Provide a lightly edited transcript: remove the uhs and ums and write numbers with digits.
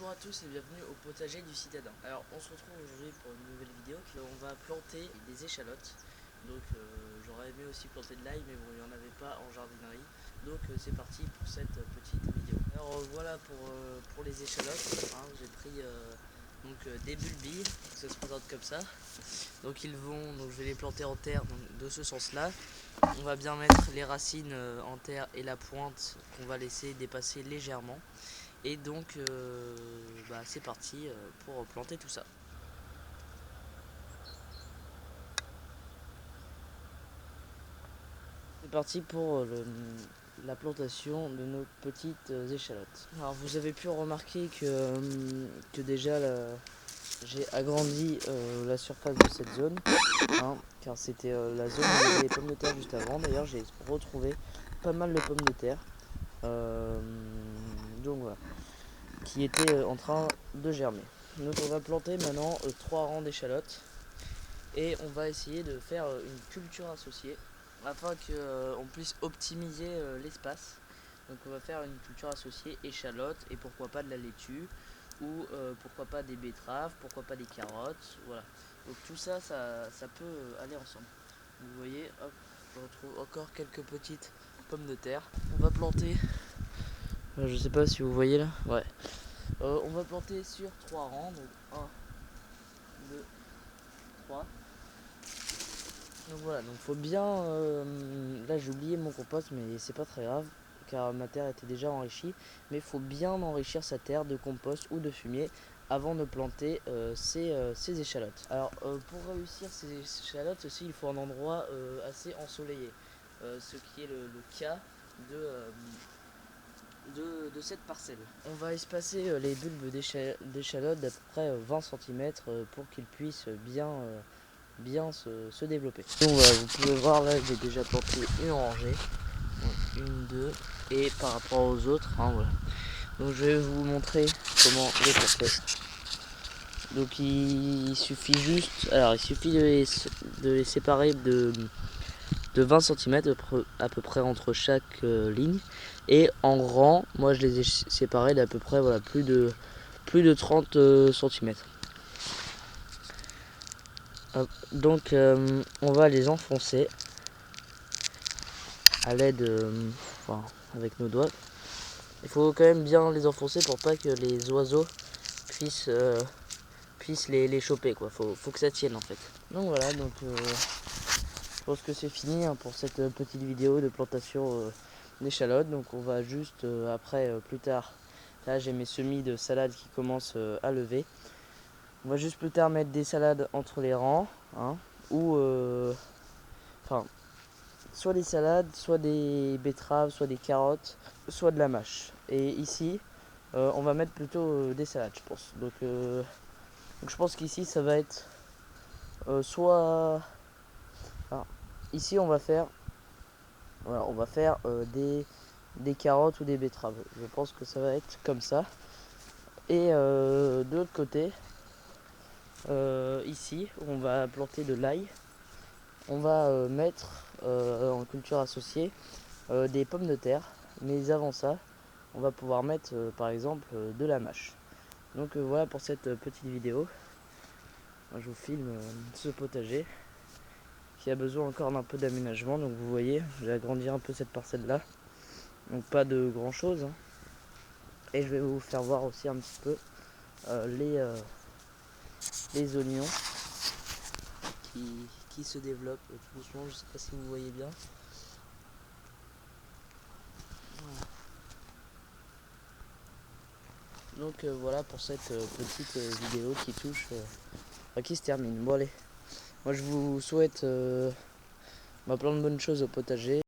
Bonjour à tous et bienvenue au potager du citadin. Alors on se retrouve aujourd'hui pour une nouvelle vidéo. On va planter des échalotes. Donc j'aurais aimé aussi planter de l'ail, mais bon, il n'y en avait pas en jardinerie. Donc c'est parti pour cette petite vidéo. Alors voilà pour les échalotes, hein. J'ai pris des bulbilles, ça se présente comme ça. Donc je vais les planter en terre, donc, de ce sens là. On va bien mettre les racines en terre et la pointe qu'on va laisser dépasser légèrement. Et donc c'est parti pour planter tout ça. C'est parti pour la plantation de nos petites échalotes. Alors vous avez pu remarquer que déjà j'ai agrandi la surface de cette zone, hein, car c'était la zone où il y avait les pommes de terre juste avant. D'ailleurs j'ai retrouvé pas mal de pommes de terre. Donc voilà, qui étaient en train de germer. Donc on va planter maintenant 3 rangs d'échalotes et on va essayer de faire une culture associée afin qu'on puisse optimiser l'espace. Donc on va faire une culture associée échalotes et pourquoi pas de la laitue ou pourquoi pas des betteraves, pourquoi pas des carottes, voilà. Donc tout ça, ça peut aller ensemble. Vous voyez, hop, je retrouve encore quelques petites pommes de terre. On va planter, je sais pas si vous voyez là, ouais. On va planter sur 3 rangs, donc 1, 2, 3. Donc voilà, donc faut bien. Là j'ai oublié mon compost, mais c'est pas très grave, car ma terre était déjà enrichie. Mais il faut bien enrichir sa terre de compost ou de fumier avant de planter ces échalotes. Alors pour réussir ces échalotes aussi, il faut un endroit assez ensoleillé, ce qui est le cas de, euh, de cette parcelle. On va espacer les bulbes d'échalotes d'à peu près 20 cm pour qu'ils puissent bien se développer. Donc voilà, vous pouvez voir là, j'ai déjà planté une rangée, une, deux, et par rapport aux autres, hein, voilà. Donc je vais vous montrer comment les planter. Donc il suffit juste, alors il suffit de les séparer de 20 cm à peu près entre chaque ligne, et en rang, moi je les ai séparés d'à peu près, voilà, plus de 30 cm. Donc on va les enfoncer à l'aide, avec nos doigts. Il faut quand même bien les enfoncer pour pas que les oiseaux puissent les choper, quoi. Faut que ça tienne en fait. Donc voilà, donc je pense que c'est fini, hein, pour cette petite vidéo de plantation d'échalotes. Donc on va juste après, plus tard, là j'ai mes semis de salade qui commencent à lever. On va juste plus tard mettre des salades entre les rangs, hein, ou soit des salades, soit des betteraves, soit des carottes, soit de la mâche. Et ici, on va mettre plutôt des salades, je pense. Donc je pense qu'ici, ça va être soit... Alors, ici, on va faire, voilà, des carottes ou des betteraves. Je pense que ça va être comme ça. Et de l'autre côté, ici, on va planter de l'ail. On va mettre en culture associée des pommes de terre. Mais avant ça, on va pouvoir mettre par exemple de la mâche. Donc voilà pour cette petite vidéo. Moi, je vous filme ce potager qui a besoin encore d'un peu d'aménagement. Donc vous voyez, je vais agrandir un peu cette parcelle là. Donc pas de grand chose, hein. Et je vais vous faire voir aussi un petit peu les oignons qui se développent tout doucement. Je sais pas si vous voyez bien. Voilà. Donc voilà pour cette petite vidéo qui se termine. Bon allez, moi je vous souhaite plein de bonnes choses au potager.